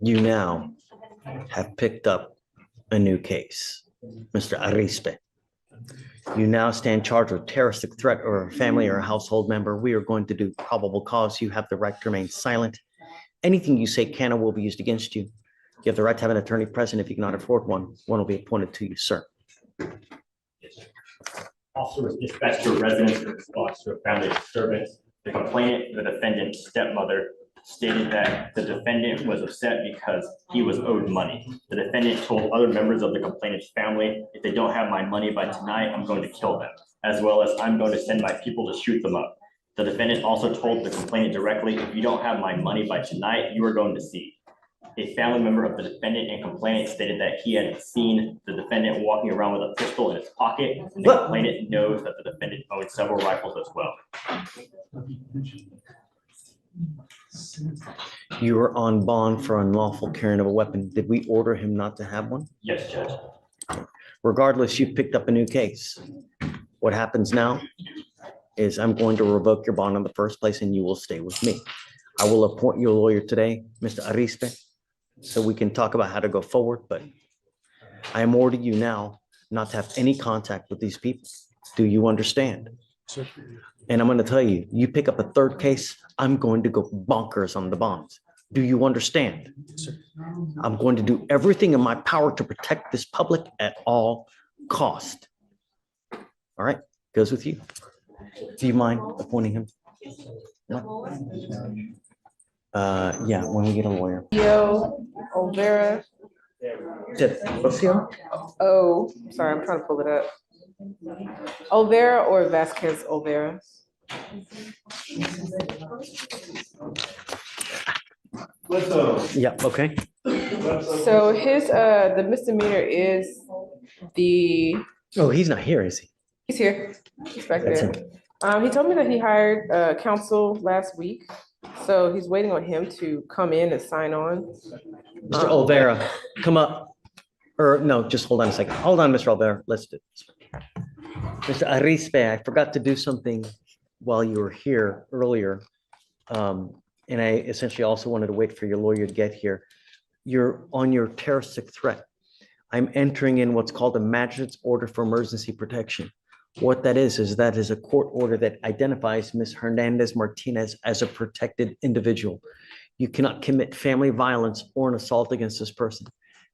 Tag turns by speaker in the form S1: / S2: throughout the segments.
S1: You now have picked up a new case, Mr. Arispe. You now stand charged with terroristic threat or a family or a household member. We are going to do probable cause. You have the right to remain silent. Anything you say can or will be used against you. You have the right to have an attorney present. If you cannot afford one, one will be appointed to you, sir.
S2: Officer was dispatched to a residence in response to a family disturbance. The complainant, the defendant's stepmother, stated that the defendant was upset because he was owed money. The defendant told other members of the complainant's family, if they don't have my money by tonight, I'm going to kill them, as well as I'm going to send my people to shoot them up. The defendant also told the complainant directly, if you don't have my money by tonight, you are going to see. A family member of the defendant and complainant stated that he had seen the defendant walking around with a pistol in his pocket. And the complainant knows that the defendant owned several rifles as well.
S1: You are on bond for unlawful carrying of a weapon. Did we order him not to have one?
S2: Yes, Judge.
S1: Regardless, you picked up a new case. What happens now is I'm going to revoke your bond in the first place and you will stay with me. I will appoint you a lawyer today, Mr. Arispe, so we can talk about how to go forward, but I am ordering you now not to have any contact with these people. Do you understand?
S3: Sir.
S1: And I'm going to tell you, you pick up a third case, I'm going to go bonkers on the bonds. Do you understand?
S3: Sir.
S1: I'm going to do everything in my power to protect this public at all cost. All right, goes with you. Do you mind appointing him? No? Yeah, when we get a lawyer.
S4: Tiggio, Olvera. Oh, sorry, I'm trying to pull it up. Olvera or Vasquez Olvera?
S1: Yeah, okay.
S4: So his the misdemeanor is the
S1: Oh, he's not here, is he?
S4: he's here. He's back
S1: That's
S4: there.
S1: him.
S4: He told me that he hired counsel last week, so he's waiting on him to come in and sign on.
S1: Mr. Olvera, come up. Or no, just hold on a second. Hold on, Mr. Olvera. Let's do this. Mr. Arispe, I forgot to do something while you were here earlier. And I essentially also wanted to wait for your lawyer to get here. You're on your terroristic threat. I'm entering in what's called a magistrate's order for emergency protection. What that is a court order that identifies Ms. Hernandez Martinez as a protected individual. You cannot commit family violence or an assault against this person.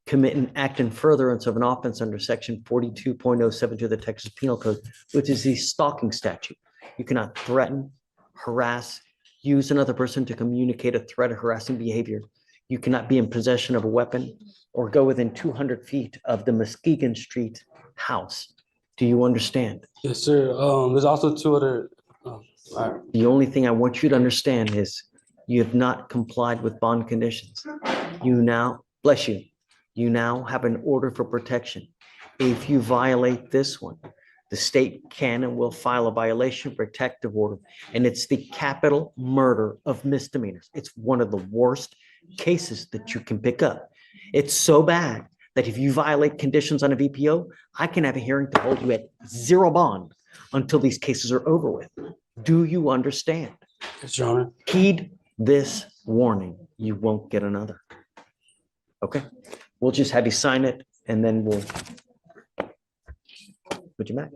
S1: Commit an act in furtherance of an offense under section 42.072 of the Texas Penal Code, which is the stalking statute. You cannot threaten, harass, use another person to communicate a threat or harassing behavior. You cannot be in possession of a weapon or go within 200 feet of the Muskegon Street house. Do you understand?
S3: Yes, sir. There's also two other. All right.
S1: The only thing I want you to understand is you have not complied with bond conditions. You now, bless you, you now have an order for protection. If you violate this one, the state can and will file a violation protective order, and it's the capital murder of misdemeanors. It's one of the worst cases that you can pick up. It's so bad that if you violate conditions on a VPO, I can have a hearing to hold you at zero bond until these cases are over with. Do you understand?
S3: Yes, Your Honor.
S1: Heed this warning. You won't get another. Okay? We'll just have you sign it and then we'll put you back.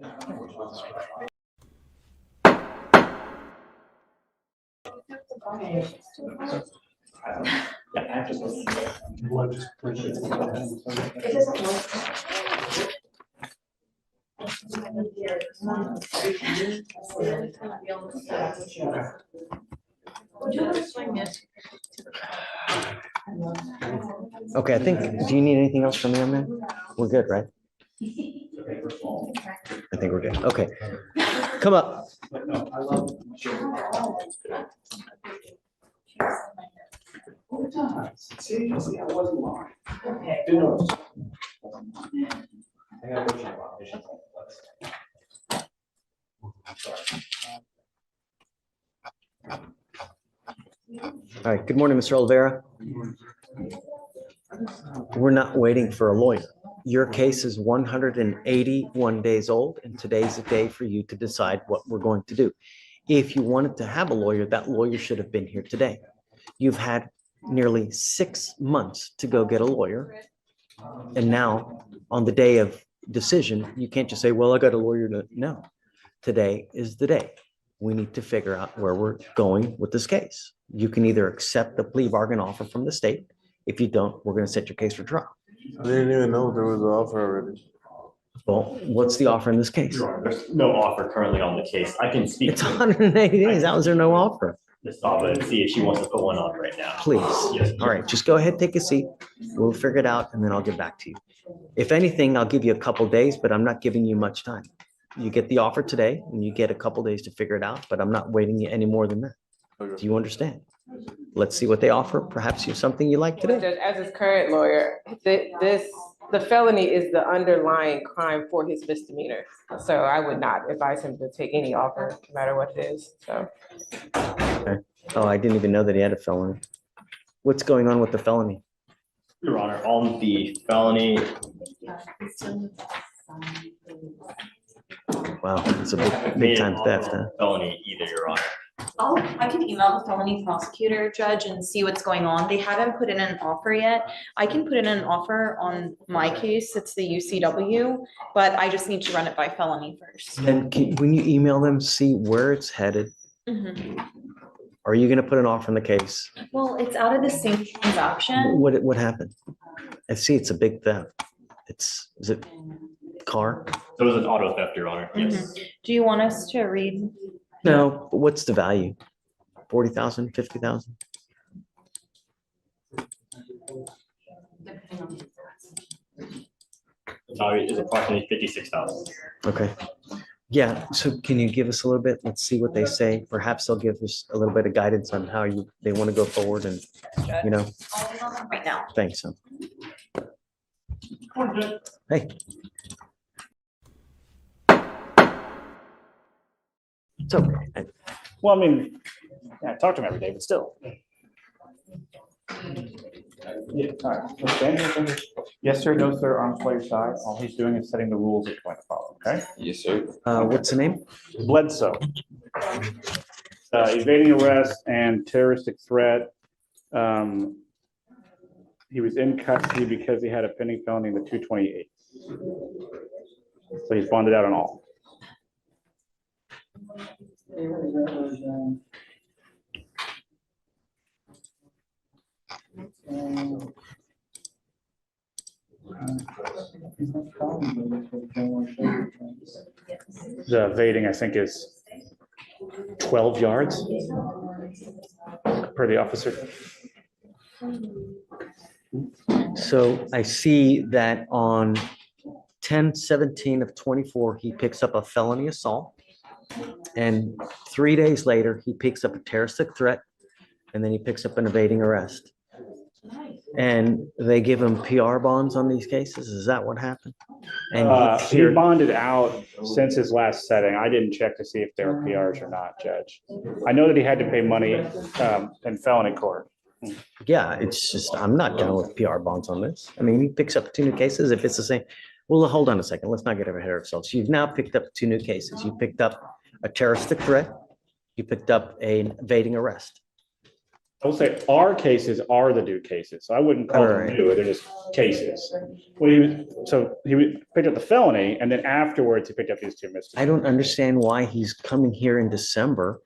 S1: Okay, I think, do you need anything else from me on that? We're good, right? I think we're good. Okay. Come up.
S5: Seriously, I wasn't lying.
S6: Okay.
S1: All right, good morning, Mr. Olvera. We're not waiting for a lawyer. Your case is 181 days old, and today's the day for you to decide what we're going to do. If you wanted to have a lawyer, that lawyer should have been here today. You've had nearly 6 months to go get a lawyer. And now, on the day of decision, you can't just say, well, I got a lawyer to, no. Today is the day. We need to figure out where we're going with this case. You can either accept the plea bargain offer from the state. If you don't, we're going to set your case for trial.
S6: I didn't even know there was an offer already.
S1: Well, what's the offer in this case?
S2: Your Honor, there's no offer currently on the case. I can speak
S1: It's
S2: to
S1: 180 days. How is there no offer?
S2: Ms. Saba and see if she wants to put one on right now.
S1: Please.
S2: Yes.
S1: All right, just go ahead, take a seat. We'll figure it out and then I'll get back to you. If anything, I'll give you a couple days, but I'm not giving you much time. You get the offer today and you get a couple days to figure it out, but I'm not waiting you any more than that. Do you understand? Let's see what they offer. Perhaps you have something you like today.
S4: Judge, as his current lawyer, the felony is the underlying crime for his misdemeanor. So I would not advise him to take any offer, no matter what it is, so.
S1: Oh, I didn't even know that he had a felony. What's going on with the felony?
S2: Your Honor, on the felony,
S1: Wow, it's a big time theft, huh?
S2: felony either, Your Honor.
S7: I can email the felony prosecutor, judge, and see what's going on. They haven't put in an offer yet. I can put in an offer on my case. It's the UCW, but I just need to run it by felony first.
S1: And when you email them, see where it's headed.
S7: Mhm.
S1: Are you gonna put an offer in the case?
S7: Well, it's out of the same transaction.
S1: What happened? I see it's a big theft. Is it car?
S2: So it was an auto theft, Your Honor. Yes.
S7: Mhm. Do you want us to read?
S1: No, but what's the value? 40,000, 50,000?
S2: The value is approximately 56,000.
S1: Okay. Yeah, so can you give us a little bit? Let's see what they say. Perhaps they'll give us a little bit of guidance on how they want to go forward and, you know,
S7: I'll email them right now.
S1: thanks. Hey. It's okay.
S5: Well, I mean, I talk to him every day, but still. Yeah, all right. Okay. Yes, sir. No, sir. Arms by your side. All he's doing is setting the rules it's going to follow, okay?
S6: Yes, sir.
S1: What's the name?
S5: Bledsoe. Evading arrest and terroristic threat. He was in custody because he had a pending felony in the 228. So he's bonded out on all. The evading, I think, is 12 yards per the officer.
S1: So I see that on 10/17 of 24, he picks up a felony assault. And 3 days later, he picks up a terroristic threat, and then he picks up an evading arrest. And they give him PR bonds on these cases? Is that what happened? And
S5: He bonded out since his last setting. I didn't check to see if there were PRs or not, Judge. I know that he had to pay money in felony court.
S1: yeah, it's just, I'm not down with PR bonds on this. I mean, he picks up 2 new cases if it's the same. Well, hold on a second. Let's not get ahead of ourselves. You've now picked up 2 new cases. You picked up a terroristic threat. You picked up an evading arrest.
S5: I will say our cases are the new cases, so I wouldn't call them
S1: Alright.
S5: new, they're just cases. So he picked up the felony, and then afterwards he picked up these 2
S1: I
S5: misdemeanors.
S1: don't understand why he's coming here in December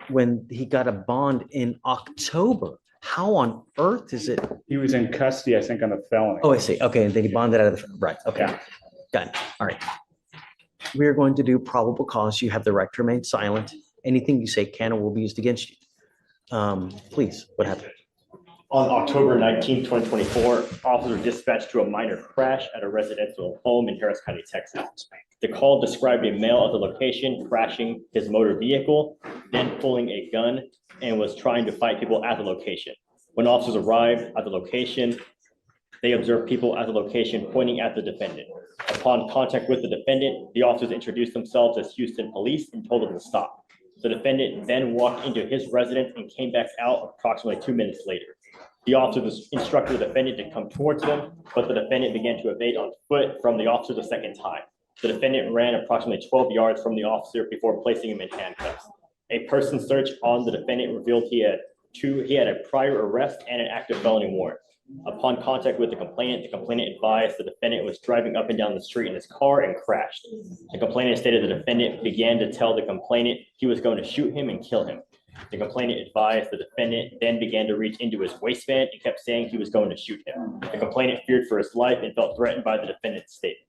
S1: when he got a bond in October. How on earth is it?
S5: He was in custody, I think, on the felony.
S1: Oh, I see. Okay, and then he bonded out of the, right, okay.
S5: Yeah.
S1: Got it. All right. We're going to do probable cause. You have the right to remain silent. Anything you say can or will be used against you. Please, what happened?
S2: On October 19, 2024, officers were dispatched to a minor crash at a residential home in Harris County, Texas. The call described a male at the location crashing his motor vehicle, then pulling a gun and was trying to fight people at the location. When officers arrived at the location, they observed people at the location pointing at the defendant. Upon contact with the defendant, the officers introduced themselves as Houston police and told them to stop. The defendant then walked into his residence and came back out approximately 2 minutes later. The officers instructed the defendant to come towards them, but the defendant began to evade on foot from the officer the second time. The defendant ran approximately 12 yards from the officer before placing him in handcuffs. A person search on the defendant revealed he had Two, he had a prior arrest and an active felony warrant. Upon contact with the complainant advised the defendant was driving up and down the street in his car and crashed. The complainant stated the defendant began to tell the complainant he was going to shoot him and kill him. The complainant advised the defendant then began to reach into his waistband and kept saying he was going to shoot him. The complainant feared for his life and felt threatened by the defendant's statement.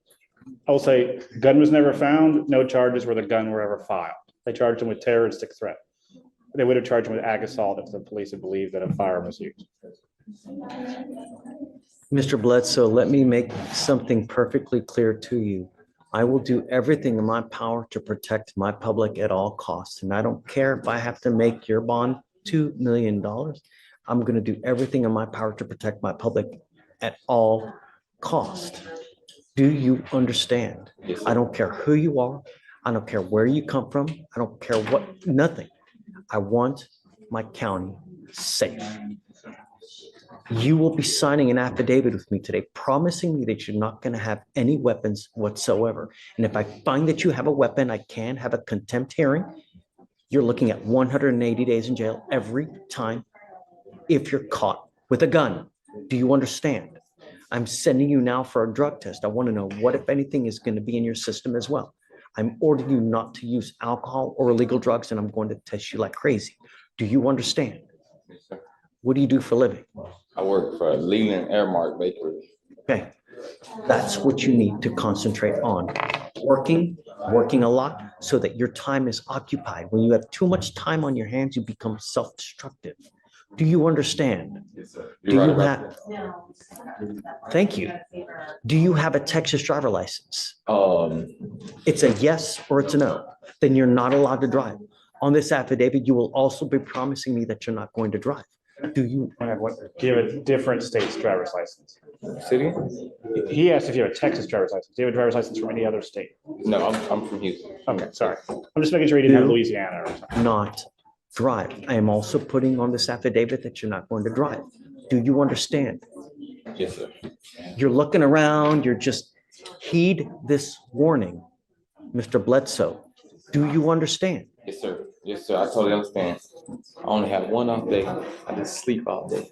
S5: I'll say gun was never found. No charges where the gun were ever filed. They charged him with terroristic threat. They would have charged him with ag assault if the police had believed that a firearm was used.
S1: Mr. Bledsoe, let me make something perfectly clear to you. I will do everything in my power to protect my public at all costs. And I don't care if I have to make your bond $2 million. I'm going to do everything in my power to protect my public at all costs. Do you understand?
S8: Yes,
S1: I don't care who you are. I don't care where you come from. I don't care what, nothing. I want my county safe. You will be signing an affidavit with me today, promising me that you're not going to have any weapons whatsoever. And if I find that you have a weapon, I can have a contempt hearing. You're looking at 180 days in jail every time if you're caught with a gun. Do you understand? I'm sending you now for a drug test. I want to know what, if anything, is going to be in your system as well. I'm ordering you not to use alcohol or illegal drugs, and I'm going to test you like crazy. Do you understand?
S8: Yes, sir.
S1: What do you do for a living?
S8: I work for Leland Airmark Bakery.
S1: Okay, that's what you need to concentrate on. Working a lot so that your time is occupied. When you have too much time on your hands, you become self-destructive. Do you understand?
S8: Yes, sir.
S1: Do
S8: You're right
S1: you
S8: about
S1: have, thank you. Do you have a Texas driver license?
S8: that.
S1: It's a yes or it's a no. Then you're not allowed to drive. On this affidavit, you will also be promising me that you're not going to drive. Do you?
S5: Do you have a different state's driver's license?
S8: City?
S5: He asked if you have a Texas driver's license. Do you have a driver's license from any other state?
S8: No, I'm from Houston.
S5: Okay, sorry. I'm just making sure he didn't have
S1: Do
S5: Louisiana or something.
S1: not drive. I am also putting on this affidavit that you're not going to drive. Do you understand?
S8: Yes, sir.
S1: You're looking around, you're just, heed this warning, Mr. Bledsoe. Do you understand?
S8: Yes, sir. Yes, sir. I totally understand. I only have one off day. I just sleep all day.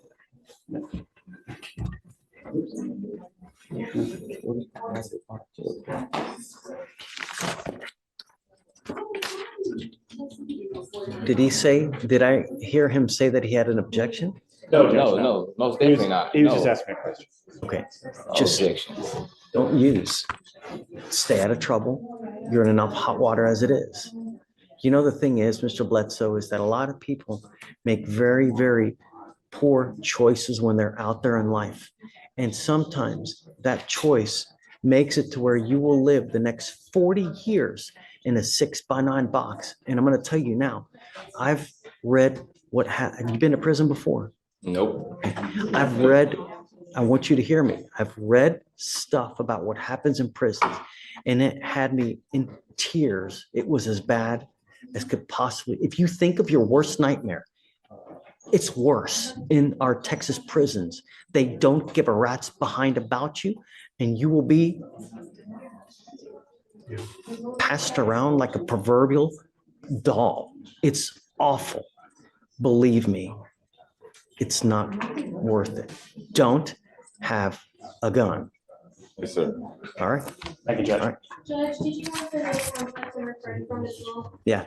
S1: Did I hear him say that he had an objection?
S8: No, most definitely not.
S5: He was just
S8: No.
S5: asking me a question.
S1: Okay,
S8: No
S1: just
S8: objections.
S1: don't use. Stay out of trouble. You're in enough hot water as it is. You know, the thing is, Mr. Bledsoe, is that a lot of people make very, very poor choices when they're out there in life. And sometimes that choice makes it to where you will live the next 40 years in a 6x9 box. And I'm going to tell you now, I've read have you been to prison before?
S8: Nope.
S1: I've read, I want you to hear me. I've read stuff about what happens in prisons, and it had me in tears. It was as bad as could possibly, if you think of your worst nightmare, it's worse in our Texas prisons. They don't give a rat's behind about you, and you will be passed around like a proverbial doll. It's awful. Believe me, it's not worth it. Don't have a gun.
S8: Yes, sir.
S1: All right?
S5: Thank you, Judge.
S1: All right.
S9: Judge, did you want the contact and referring from as well?
S1: Yeah.